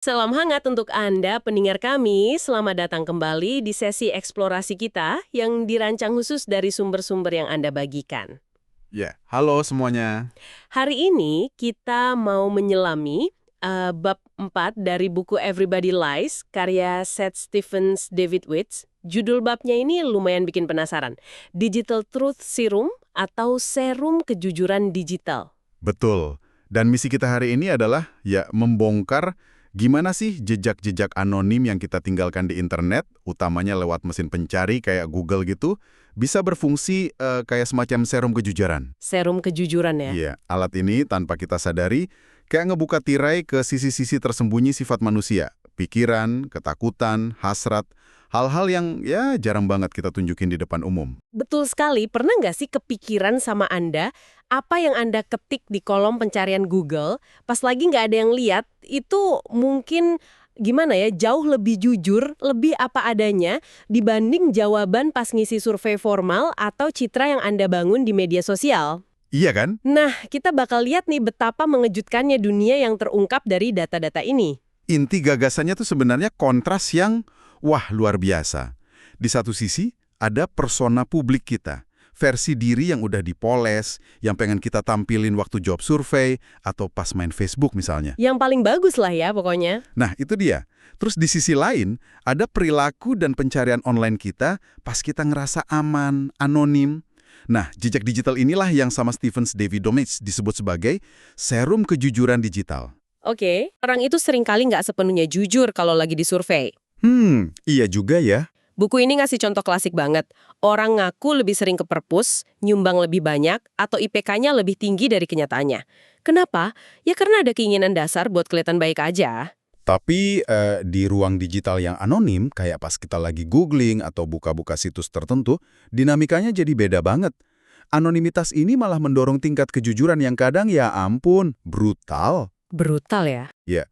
Salam hangat untuk Anda, pendengar kami. Selamat datang kembali di sesi eksplorasi kita yang dirancang khusus dari sumber-sumber yang Anda bagikan. Ya, halo semuanya. Hari ini kita mau menyelami bab 4 dari buku Everybody Lies, karya Seth Stephens David Witz. Judul babnya ini lumayan bikin penasaran. Digital Truth Serum atau Serum Kejujuran Digital. Betul. Dan misi kita hari ini adalah membongkar gimana sih jejak-jejak anonim yang kita tinggalkan di internet, utamanya lewat mesin pencari kayak Google gitu, bisa berfungsi kayak semacam serum kejujuran. Serum kejujuran ya. Iya, alat ini tanpa kita sadari kayak ngebuka tirai ke sisi-sisi tersembunyi sifat manusia. Pikiran, ketakutan, hasrat, hal-hal yang jarang banget kita tunjukin di depan umum. Betul sekali. Pernah nggak sih kepikiran sama Anda, apa yang Anda ketik di kolom pencarian Google, pas lagi nggak ada yang lihat, itu mungkin gimana ya, jauh lebih jujur, lebih apa adanya, dibanding jawaban pas ngisi survei formal atau citra yang Anda bangun di media sosial. Iya kan? Nah, kita bakal lihat nih betapa mengejutkannya dunia yang terungkap dari data-data ini. Inti gagasannya tuh sebenarnya kontras yang, luar biasa. Di satu sisi, ada persona publik kita. Versi diri yang udah dipoles, yang pengen kita tampilin waktu job survei, atau pas main Facebook misalnya. Yang paling bagus lah ya pokoknya. Nah, itu dia. Terus di sisi lain, ada perilaku dan pencarian online kita pas kita ngerasa aman, anonim. Nah, jejak digital inilah yang sama Stephens David Witz disebut sebagai serum kejujuran digital. Oke, orang itu seringkali nggak sepenuhnya jujur kalau lagi disurvei. Iya juga ya. Buku ini ngasih contoh klasik banget. Orang ngaku lebih sering ke perpus, nyumbang lebih banyak, atau IPK-nya lebih tinggi dari kenyataannya. Kenapa? Ya karena ada keinginan dasar buat kelihatan baik aja. Tapi di ruang digital yang anonim, kayak pas kita lagi googling atau buka-buka situs tertentu, dinamikanya jadi beda banget. Anonimitas ini malah mendorong tingkat kejujuran yang kadang ya ampun, brutal. Brutal ya? Ya,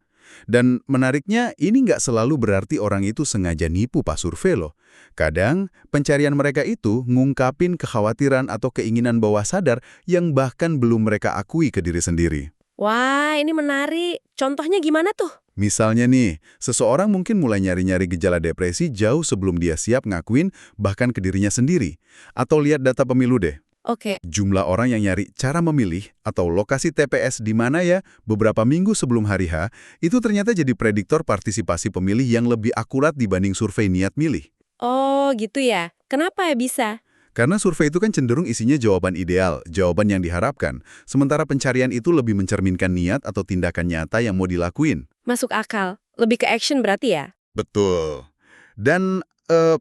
dan menariknya ini nggak selalu berarti orang itu sengaja nipu pas survei loh. Kadang pencarian mereka itu ngungkapin kekhawatiran atau keinginan bawah sadar yang bahkan belum mereka akui ke diri sendiri. Wah, ini menarik. Contohnya gimana tuh? Misalnya nih, seseorang mungkin mulai nyari-nyari gejala depresi jauh sebelum dia siap ngakuin bahkan ke dirinya sendiri. Atau lihat data pemilu deh. Oke. Jumlah orang yang nyari cara memilih atau lokasi TPS di mana ya beberapa minggu sebelum hari H, itu ternyata jadi prediktor partisipasi pemilih yang lebih akurat dibanding survei niat milih. Oh, gitu ya. Kenapa ya bisa? Karena survei itu kan cenderung isinya jawaban ideal, jawaban yang diharapkan, sementara pencarian itu lebih mencerminkan niat atau tindakan nyata yang mau dilakuin. Masuk akal. Lebih ke action berarti ya? Betul. Dan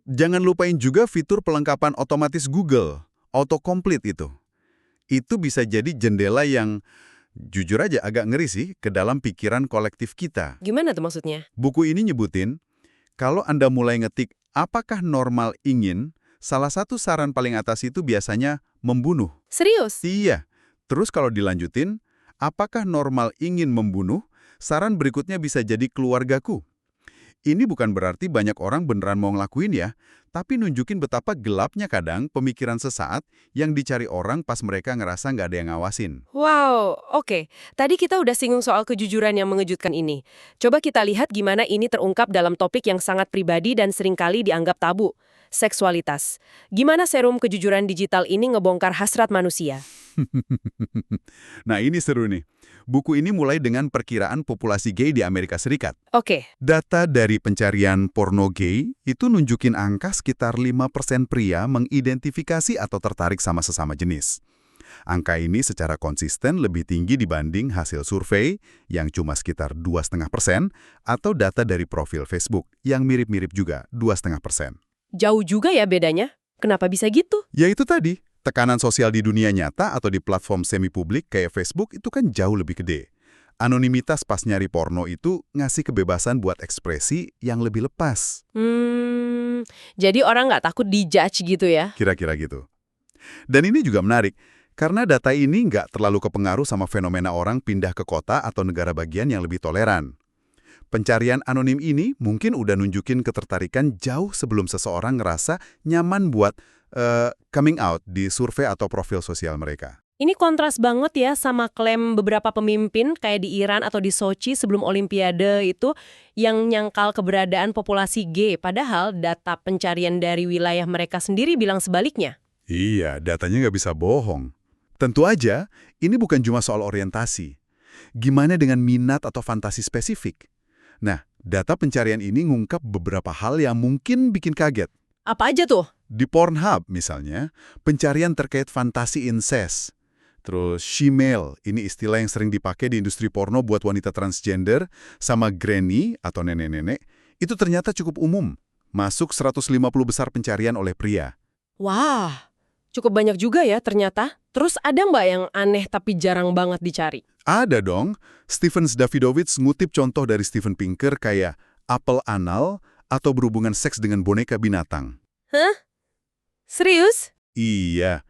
jangan lupain juga fitur pelengkapan otomatis Google. Autocomplete itu. Itu bisa jadi jendela yang jujur aja agak ngeri sih ke dalam pikiran kolektif kita. Gimana tuh maksudnya? Buku ini nyebutin, kalau Anda mulai ngetik apakah normal ingin, salah satu saran paling atas itu biasanya membunuh. Serius? Iya. Terus kalau dilanjutin, apakah normal ingin membunuh, saran berikutnya bisa jadi keluargaku. Ini bukan berarti banyak orang beneran mau ngelakuin ya, tapi nunjukin betapa gelapnya kadang pemikiran sesaat yang dicari orang pas mereka ngerasa nggak ada yang ngawasin. Wow, oke. Tadi kita udah singgung soal kejujuran yang mengejutkan ini. Coba kita lihat gimana ini terungkap dalam topik yang sangat pribadi dan seringkali dianggap tabu. Seksualitas. Gimana serum kejujuran digital ini ngebongkar hasrat manusia? Nah ini seru nih. Buku ini mulai dengan perkiraan populasi gay di Amerika Serikat. Oke. Data dari pencarian porno gay itu nunjukin angka sekitar 5% pria mengidentifikasi atau tertarik sama sesama jenis. Angka ini secara konsisten lebih tinggi dibanding hasil survei yang cuma sekitar 2,5% atau data dari profil Facebook yang mirip-mirip juga 2,5%. Jauh juga ya bedanya. Kenapa bisa gitu? Ya itu tadi, tekanan sosial di dunia nyata atau di platform semi-publik kayak Facebook itu kan jauh lebih gede. Anonimitas pas nyari porno itu ngasih kebebasan buat ekspresi yang lebih lepas. Jadi orang nggak takut dijudge gitu ya? Kira-kira gitu. Dan ini juga menarik, karena data ini nggak terlalu kepengaruh sama fenomena orang pindah ke kota atau negara bagian yang lebih toleran. Pencarian anonim ini mungkin udah nunjukin ketertarikan jauh sebelum seseorang ngerasa nyaman buat coming out di survei atau profil sosial mereka. Ini kontras banget ya sama klaim beberapa pemimpin kayak di Iran atau di Sochi sebelum Olimpiade itu yang nyangkal keberadaan populasi G, padahal data pencarian dari wilayah mereka sendiri bilang sebaliknya. Iya, datanya nggak bisa bohong. Tentu aja, ini bukan cuma soal orientasi. Gimana dengan minat atau fantasi spesifik? Nah, data pencarian ini ngungkap beberapa hal yang mungkin bikin kaget. Apa aja tuh? Di Pornhub misalnya, pencarian terkait fantasi incest. Terus shemale, ini istilah yang sering dipakai di industri porno buat wanita transgender, sama granny atau nenek-nenek, itu ternyata cukup umum. Masuk 150 besar pencarian oleh pria. Wah, cukup banyak juga ya ternyata. Terus ada nggak yang aneh tapi jarang banget dicari? Ada dong. Steven Davidowitz ngutip contoh dari Steven Pinker kayak apel anal atau berhubungan seks dengan boneka binatang. Hah? Serius? Iya.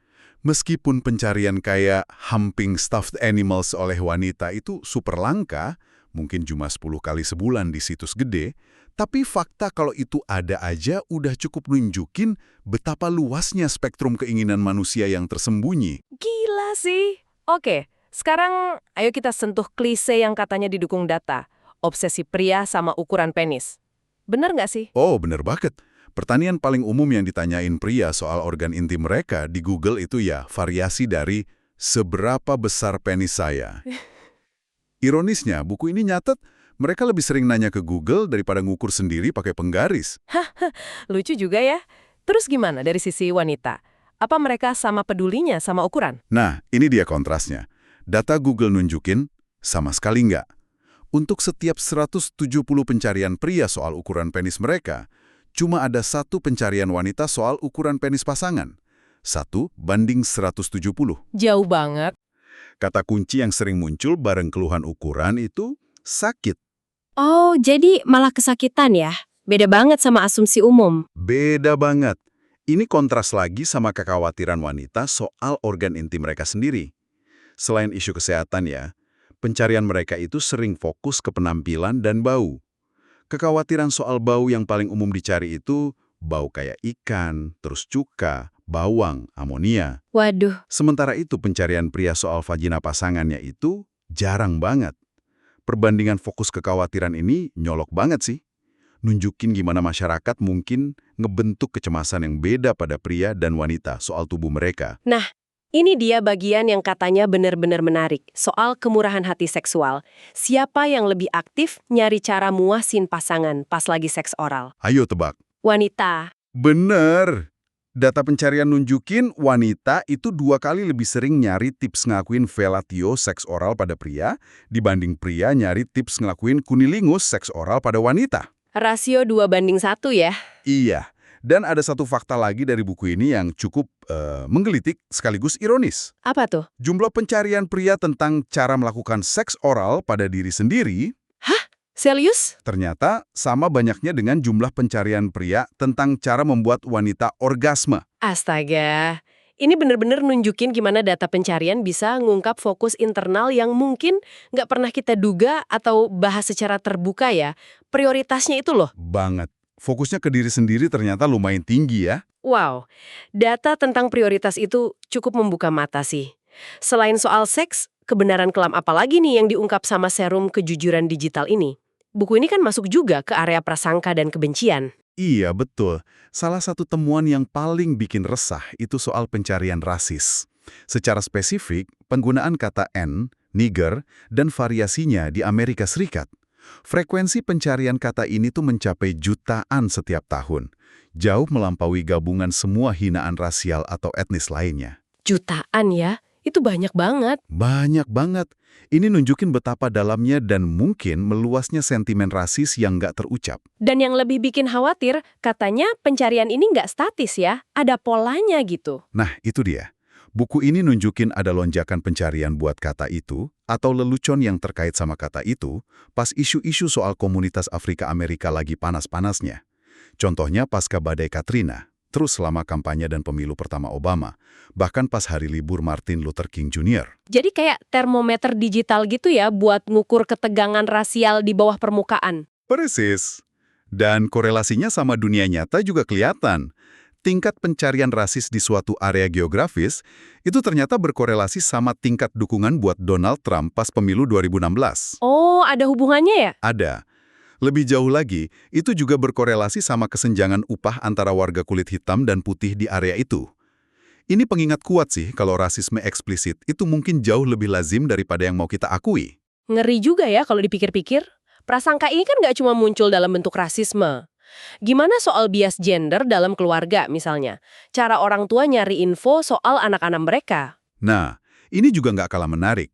Meskipun pencarian kayak humping stuffed animals oleh wanita itu super langka, mungkin cuma 10 kali sebulan di situs gede, tapi fakta kalau itu ada aja udah cukup nunjukin betapa luasnya spektrum keinginan manusia yang tersembunyi. Gila sih. Oke, sekarang ayo kita sentuh klise yang katanya didukung data. Obsesi pria sama ukuran penis. Bener nggak sih? Oh, bener banget. Pertanyaan paling umum yang ditanyain pria soal organ intim mereka di Google itu ya variasi dari seberapa besar penis saya. Ironisnya, buku ini nyatet mereka lebih sering nanya ke Google daripada ngukur sendiri pakai penggaris. Lucu juga ya. Terus gimana dari sisi wanita? Apa mereka sama pedulinya sama ukuran? Nah, ini dia kontrasnya. Data Google nunjukin sama sekali nggak. Untuk setiap 170 pencarian pria soal ukuran penis mereka, cuma ada satu pencarian wanita soal ukuran penis pasangan. 1:170. Jauh banget. Kata kunci yang sering muncul bareng keluhan ukuran itu sakit. Oh, jadi malah kesakitan ya? Beda banget sama asumsi umum. Beda banget. Ini kontras lagi sama kekhawatiran wanita soal organ intim mereka sendiri. Selain isu kesehatan ya, pencarian mereka itu sering fokus ke penampilan dan bau. Kekhawatiran soal bau yang paling umum dicari itu bau kayak ikan, terus cuka, bawang, amonia. Waduh, Sementara itu pencarian pria soal vagina pasangannya itu jarang banget. Perbandingan fokus kekhawatiran ini nyolok banget sih. Nunjukin gimana masyarakat mungkin ngebentuk kecemasan yang beda pada pria dan wanita soal tubuh mereka. ini dia bagian yang katanya benar-benar menarik. Soal kemurahan hati seksual. Siapa yang lebih aktif nyari cara muasin pasangan pas lagi seks oral? Ayo tebak. Wanita. Bener! Data pencarian nunjukin wanita itu 2 kali lebih sering nyari tips ngelakuin fellatio seks oral pada pria dibanding pria nyari tips ngelakuin kunilingus seks oral pada wanita. Rasio 2:1 ya? Iya, dan ada satu fakta lagi dari buku ini yang cukup menggelitik sekaligus ironis. Apa tuh? Jumlah pencarian pria tentang cara melakukan seks oral pada diri sendiri Serius? ternyata sama banyaknya dengan jumlah pencarian pria tentang cara membuat wanita orgasme. Astaga. Ini benar-benar nunjukin gimana data pencarian bisa ngungkap fokus internal yang mungkin nggak pernah kita duga atau bahas secara terbuka ya. Prioritasnya itu loh. Banget. Fokusnya ke diri sendiri ternyata lumayan tinggi ya. Wow, data tentang prioritas itu cukup membuka mata sih. Selain soal seks, kebenaran kelam apa lagi nih yang diungkap sama serum kejujuran digital ini? Buku ini kan masuk juga ke area prasangka dan kebencian. Iya, betul. Salah satu temuan yang paling bikin resah itu soal pencarian rasis. Secara spesifik, penggunaan kata N, nigger, dan variasinya di Amerika Serikat. Frekuensi pencarian kata ini tuh mencapai jutaan setiap tahun. Jauh melampaui gabungan semua hinaan rasial atau etnis lainnya. Jutaan ya? Itu banyak banget. Banyak banget. Ini nunjukin betapa dalamnya dan mungkin meluasnya sentimen rasis yang nggak terucap. Dan yang lebih bikin khawatir, katanya pencarian ini nggak statis ya, ada polanya gitu. Nah, itu dia. Buku ini nunjukin ada lonjakan pencarian buat kata itu, atau lelucon yang terkait sama kata itu, pas isu-isu soal komunitas Afrika Amerika lagi panas-panasnya. Contohnya pasca badai Katrina, terus selama kampanye dan pemilu pertama Obama, bahkan pas hari libur Martin Luther King Jr. Jadi kayak termometer digital gitu ya buat ngukur ketegangan rasial di bawah permukaan. Persis. Dan korelasinya sama dunia nyata juga kelihatan. tingkat pencarian rasis di suatu area geografis itu ternyata berkorelasi sama tingkat dukungan buat Donald Trump pas pemilu 2016. Oh, ada hubungannya ya? Ada. Lebih jauh lagi, itu juga berkorelasi sama kesenjangan upah antara warga kulit hitam dan putih di area itu. Ini pengingat kuat sih kalau rasisme eksplisit itu mungkin jauh lebih lazim daripada yang mau kita akui. Ngeri juga ya kalau dipikir-pikir. Prasangka ini kan nggak cuma muncul dalam bentuk rasisme. Gimana soal bias gender dalam keluarga misalnya? Cara orang tua nyari info soal anak-anak mereka. Nah, ini juga nggak kalah menarik.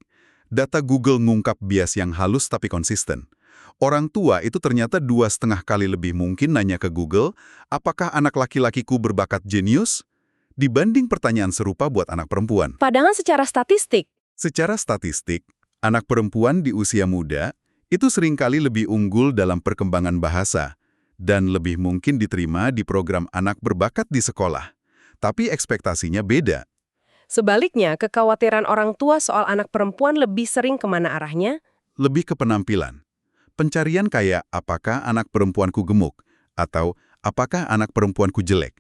Data Google ngungkap bias yang halus tapi konsisten. Orang tua itu ternyata 2,5 kali lebih mungkin nanya ke Google, apakah anak laki-lakiku berbakat jenius? Dibanding pertanyaan serupa buat anak perempuan. Padahal secara statistik, Secara statistik, anak perempuan di usia muda itu seringkali lebih unggul dalam perkembangan bahasa dan lebih mungkin diterima di program anak berbakat di sekolah. Tapi ekspektasinya beda. sebaliknya kekhawatiran orang tua soal anak perempuan lebih sering kemana arahnya? Lebih ke penampilan. Pencarian kayak apakah anak perempuanku gemuk atau apakah anak perempuanku jelek.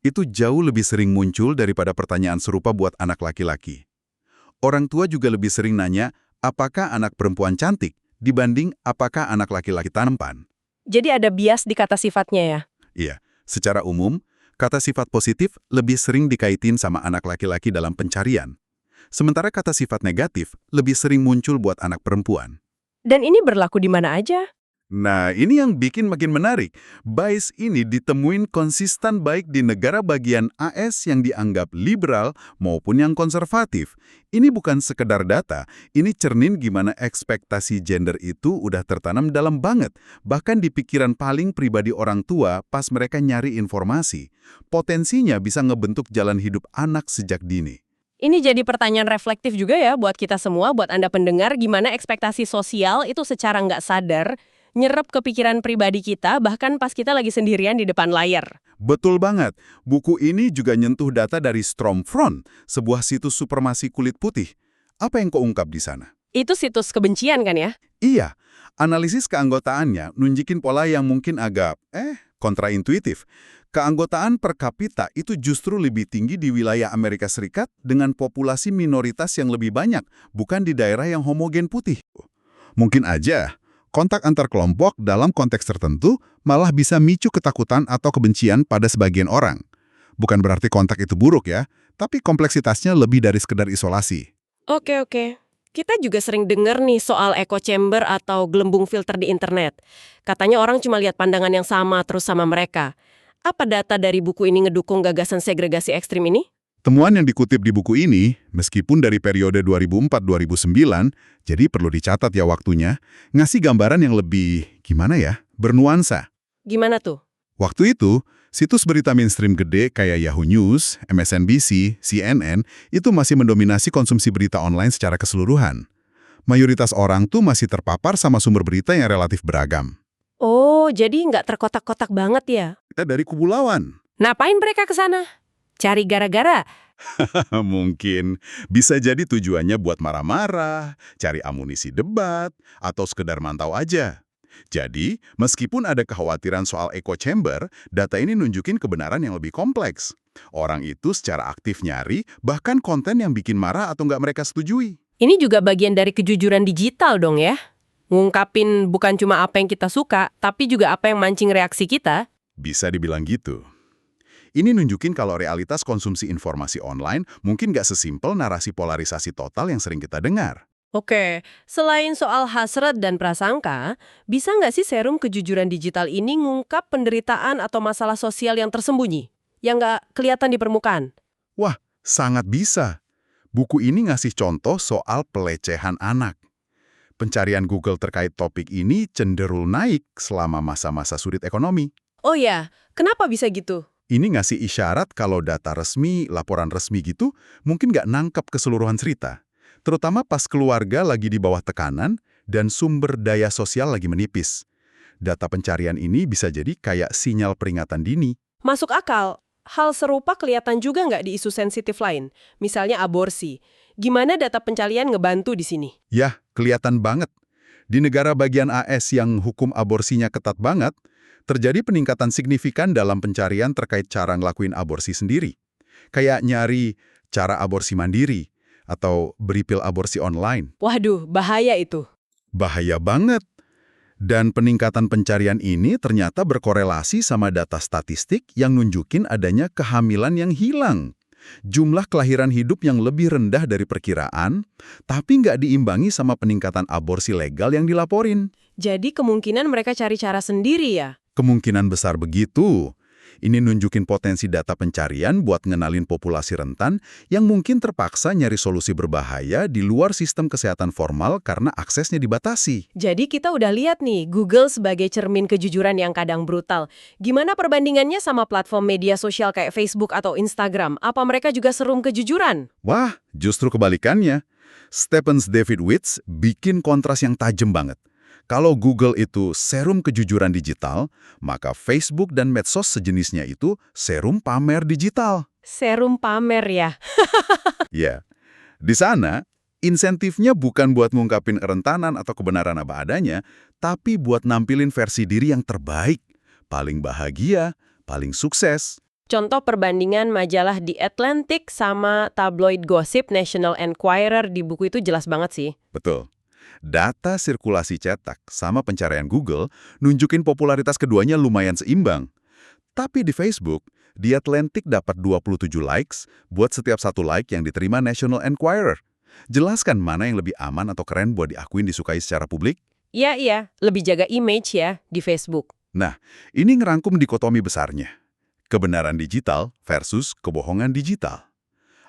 Itu jauh lebih sering muncul daripada pertanyaan serupa buat anak laki-laki. Orang tua juga lebih sering nanya, apakah anak perempuan cantik dibanding apakah anak laki-laki tampan. Jadi ada bias di kata sifatnya ya? Iya, secara umum, kata sifat positif lebih sering dikaitin sama anak laki-laki dalam pencarian. Sementara kata sifat negatif lebih sering muncul buat anak perempuan. Dan ini berlaku di mana aja? Nah, ini yang bikin makin menarik. Bias ini ditemuin konsisten baik di negara bagian AS yang dianggap liberal maupun yang konservatif. Ini bukan sekedar data, ini cermin gimana ekspektasi gender itu udah tertanam dalam banget, bahkan di pikiran paling pribadi orang tua pas mereka nyari informasi. Potensinya bisa ngebentuk jalan hidup anak sejak dini. Ini jadi pertanyaan reflektif juga ya buat kita semua, buat Anda pendengar, gimana ekspektasi sosial itu secara nggak sadar nyerap ke pikiran pribadi kita, bahkan pas kita lagi sendirian di depan layar. Betul banget. Buku ini juga nyentuh data dari Stormfront, sebuah situs supremasi kulit putih. Apa yang kau ungkap di sana? Itu situs kebencian kan ya? Iya, analisis keanggotaannya nunjukin pola yang mungkin agak, kontraintuitif. Keanggotaan per kapita itu justru lebih tinggi di wilayah Amerika Serikat dengan populasi minoritas yang lebih banyak, bukan di daerah yang homogen putih. Mungkin aja, kontak antar kelompok dalam konteks tertentu malah bisa micu ketakutan atau kebencian pada sebagian orang. Bukan berarti kontak itu buruk ya, tapi kompleksitasnya lebih dari sekedar isolasi. Oke. Kita juga sering dengar nih soal echo chamber atau gelembung filter di internet. Katanya orang cuma lihat pandangan yang sama terus sama mereka. Apa data dari buku ini ngedukung gagasan segregasi ekstrim ini? Temuan yang dikutip di buku ini, meskipun dari periode 2004-2009, jadi perlu dicatat ya waktunya, ngasih gambaran yang lebih, gimana ya, bernuansa. Gimana tuh? Waktu itu, situs berita mainstream gede kayak Yahoo News, MSNBC, CNN, itu masih mendominasi konsumsi berita online secara keseluruhan. Mayoritas orang tuh masih terpapar sama sumber berita yang relatif beragam. Oh, jadi nggak terkotak-kotak banget ya? Kita dari kubu lawan. Ngapain mereka ke sana? Cari gara-gara? Mungkin bisa jadi tujuannya buat marah-marah, cari amunisi debat, atau sekedar mantau aja. Jadi, meskipun ada kekhawatiran soal echo chamber, data ini nunjukin kebenaran yang lebih kompleks. Orang itu secara aktif nyari, bahkan konten yang bikin marah atau nggak mereka setujui. Ini juga bagian dari kejujuran digital dong ya? Ngungkapin bukan cuma apa yang kita suka, tapi juga apa yang mancing reaksi kita. Bisa dibilang gitu. Ini nunjukin kalau realitas konsumsi informasi online mungkin nggak sesimpel narasi polarisasi total yang sering kita dengar. Oke, selain soal hasrat dan prasangka, bisa nggak sih serum kejujuran digital ini ngungkap penderitaan atau masalah sosial yang tersembunyi? Yang nggak kelihatan di permukaan? Wah, sangat bisa. Buku ini ngasih contoh soal pelecehan anak. Pencarian Google terkait topik ini cenderung naik selama masa-masa sulit ekonomi. Oh ya, kenapa bisa gitu? Ini ngasih isyarat kalau data resmi, laporan resmi gitu, mungkin nggak nangkep keseluruhan cerita. Terutama pas keluarga lagi di bawah tekanan dan sumber daya sosial lagi menipis. Data pencarian ini bisa jadi kayak sinyal peringatan dini. Masuk akal. Hal serupa kelihatan juga nggak di isu sensitif lain, misalnya aborsi. Gimana data pencarian ngebantu di sini? Yah, kelihatan banget. Di negara bagian AS yang hukum aborsinya ketat banget, Terjadi peningkatan signifikan dalam pencarian terkait cara ngelakuin aborsi sendiri. Kayak nyari cara aborsi mandiri atau beri pil aborsi online. Waduh, bahaya itu. Bahaya banget. Dan peningkatan pencarian ini ternyata berkorelasi sama data statistik yang nunjukin adanya kehamilan yang hilang. Jumlah kelahiran hidup yang lebih rendah dari perkiraan, tapi nggak diimbangi sama peningkatan aborsi legal yang dilaporin. Jadi kemungkinan mereka cari cara sendiri ya? Kemungkinan besar begitu. Ini nunjukin potensi data pencarian buat ngenalin populasi rentan yang mungkin terpaksa nyari solusi berbahaya di luar sistem kesehatan formal karena aksesnya dibatasi. Jadi kita udah lihat nih, Google sebagai cermin kejujuran yang kadang brutal. Gimana perbandingannya sama platform media sosial kayak Facebook atau Instagram? Apa mereka juga serum kejujuran? Wah, justru kebalikannya. Stephen Davidowitz bikin kontras yang tajam banget. Kalau Google itu serum kejujuran digital, maka Facebook dan medsos sejenisnya itu serum pamer digital. Serum pamer ya? Ya, di sana insentifnya bukan buat ngungkapin kerentanan atau kebenaran apa adanya, tapi buat nampilin versi diri yang terbaik, paling bahagia, paling sukses. Contoh perbandingan majalah The Atlantic sama tabloid gosip National Enquirer di buku itu jelas banget sih. Betul. Data sirkulasi cetak sama pencarian Google nunjukin popularitas keduanya lumayan seimbang. Tapi di Facebook, The Atlantic dapat 27 likes buat setiap satu like yang diterima National Enquirer. Jelaskan mana yang lebih aman atau keren buat diakuin disukai secara publik? Iya, lebih jaga image ya di Facebook. Nah, ini ngerangkum dikotomi besarnya. Kebenaran digital versus kebohongan digital.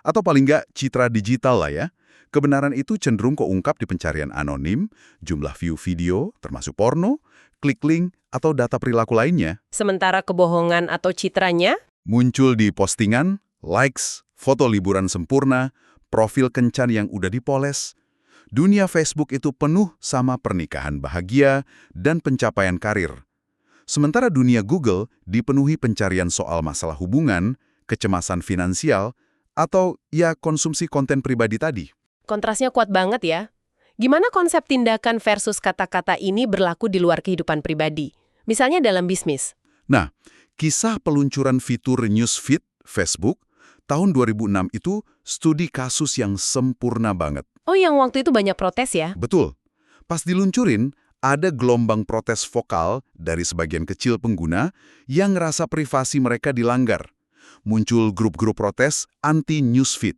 Atau paling nggak citra digital lah ya. Kebenaran itu cenderung keungkap di pencarian anonim, jumlah view video, termasuk porno, klik link, atau data perilaku lainnya. Sementara kebohongan atau citranya? Muncul di postingan, likes, foto liburan sempurna, profil kencan yang udah dipoles. Dunia Facebook itu penuh sama pernikahan bahagia dan pencapaian karir. Sementara dunia Google dipenuhi pencarian soal masalah hubungan, kecemasan finansial, atau ya konsumsi konten pribadi tadi. Kontrasnya kuat banget ya. Gimana konsep tindakan versus kata-kata ini berlaku di luar kehidupan pribadi? Misalnya dalam bisnis. Nah, kisah peluncuran fitur Newsfeed Facebook tahun 2006 itu studi kasus yang sempurna banget. Oh, yang waktu itu banyak protes ya? Betul. Pas diluncurin, ada gelombang protes vokal dari sebagian kecil pengguna yang ngerasa privasi mereka dilanggar. Muncul grup-grup protes anti-Newsfeed.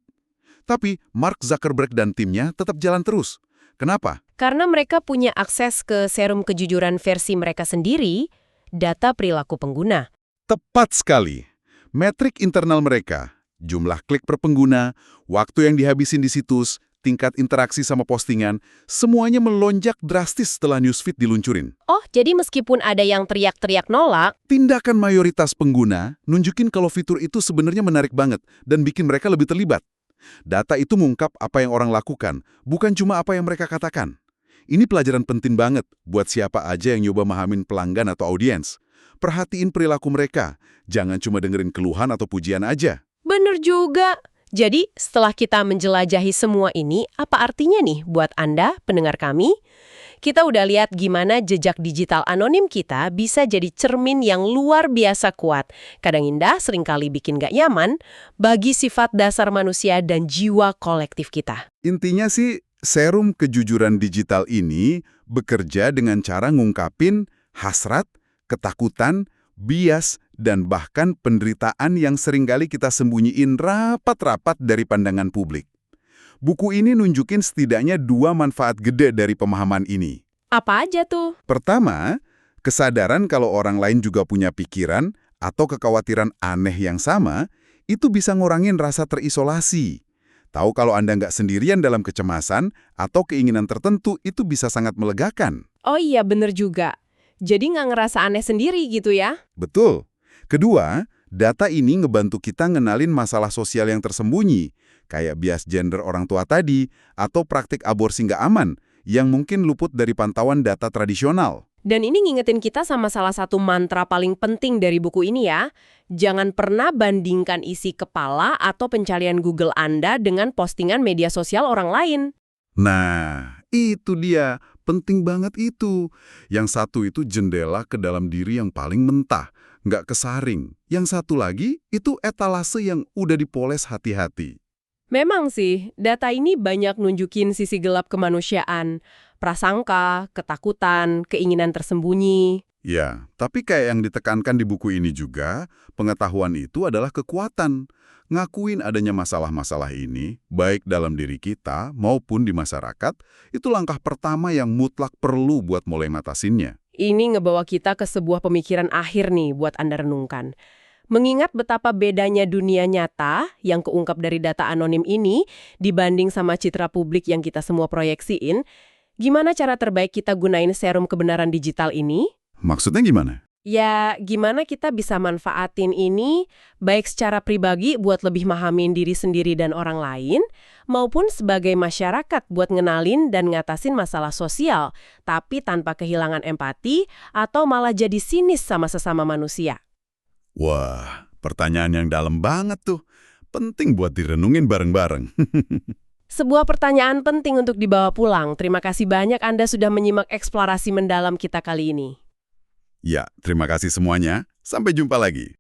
Tapi Mark Zuckerberg dan timnya tetap jalan terus. Kenapa? Karena mereka punya akses ke serum kejujuran versi mereka sendiri, data perilaku pengguna. Tepat sekali. Metrik internal mereka, jumlah klik per pengguna, waktu yang dihabisin di situs, tingkat interaksi sama postingan, semuanya melonjak drastis setelah Newsfeed diluncurin. Oh, jadi meskipun ada yang teriak-teriak nolak, Tindakan mayoritas pengguna nunjukin kalau fitur itu sebenarnya menarik banget dan bikin mereka lebih terlibat. Data itu mengungkap apa yang orang lakukan, bukan cuma apa yang mereka katakan. Ini pelajaran penting banget buat siapa aja yang nyoba mahamin pelanggan atau audiens. Perhatiin perilaku mereka, jangan cuma dengerin keluhan atau pujian aja. bener juga. Jadi, setelah kita menjelajahi semua ini, apa artinya nih buat Anda, pendengar kami? Kita udah lihat gimana jejak digital anonim kita bisa jadi cermin yang luar biasa kuat. Kadang indah, seringkali bikin gak nyaman, bagi sifat dasar manusia dan jiwa kolektif kita. Intinya sih, serum kejujuran digital ini bekerja dengan cara ngungkapin hasrat, ketakutan, bias, dan bahkan penderitaan yang seringkali kita sembunyiin rapat-rapat dari pandangan publik. Buku ini nunjukin setidaknya 2 manfaat gede dari pemahaman ini. Apa aja tuh? Pertama, kesadaran kalau orang lain juga punya pikiran atau kekhawatiran aneh yang sama, itu bisa ngurangin rasa terisolasi. Tahu kalau Anda nggak sendirian dalam kecemasan atau keinginan tertentu, itu bisa sangat melegakan. Oh iya, bener juga. Jadi nggak ngerasa aneh sendiri gitu ya? Betul. Kedua, data ini ngebantu kita ngenalin masalah sosial yang tersembunyi, kayak bias gender orang tua tadi, atau praktik aborsi nggak aman, yang mungkin luput dari pantauan data tradisional. Dan ini ngingetin kita sama salah satu mantra paling penting dari buku ini ya. Jangan pernah bandingkan isi kepala atau pencarian Google Anda dengan postingan media sosial orang lain. Nah, itu dia Penting banget itu. Yang satu itu jendela ke dalam diri yang paling mentah, nggak kesaring. Yang satu lagi itu etalase yang udah dipoles hati-hati. Memang sih, data ini banyak nunjukin sisi gelap kemanusiaan, prasangka, ketakutan, keinginan tersembunyi. Ya, tapi kayak yang ditekankan di buku ini juga, pengetahuan itu adalah kekuatan. Ngakuin adanya masalah-masalah ini, baik dalam diri kita maupun di masyarakat, itu langkah pertama yang mutlak perlu buat mulai ngatasinnya. Ini ngebawa kita ke sebuah pemikiran akhir nih buat Anda renungkan. Mengingat betapa bedanya dunia nyata yang keungkap dari data anonim ini dibanding sama citra publik yang kita semua proyeksiin, gimana cara terbaik kita gunain serum kebenaran digital ini? Maksudnya gimana? Ya, gimana kita bisa manfaatin ini baik secara pribadi buat lebih mahamin diri sendiri dan orang lain, maupun sebagai masyarakat buat ngenalin dan ngatasin masalah sosial, tapi tanpa kehilangan empati atau malah jadi sinis sama sesama manusia. Wah, pertanyaan yang dalam banget tuh. Penting buat direnungin bareng-bareng. Sebuah pertanyaan penting untuk dibawa pulang. Terima kasih banyak Anda sudah menyimak eksplorasi mendalam kita kali ini. Ya, terima kasih semuanya. Sampai jumpa lagi.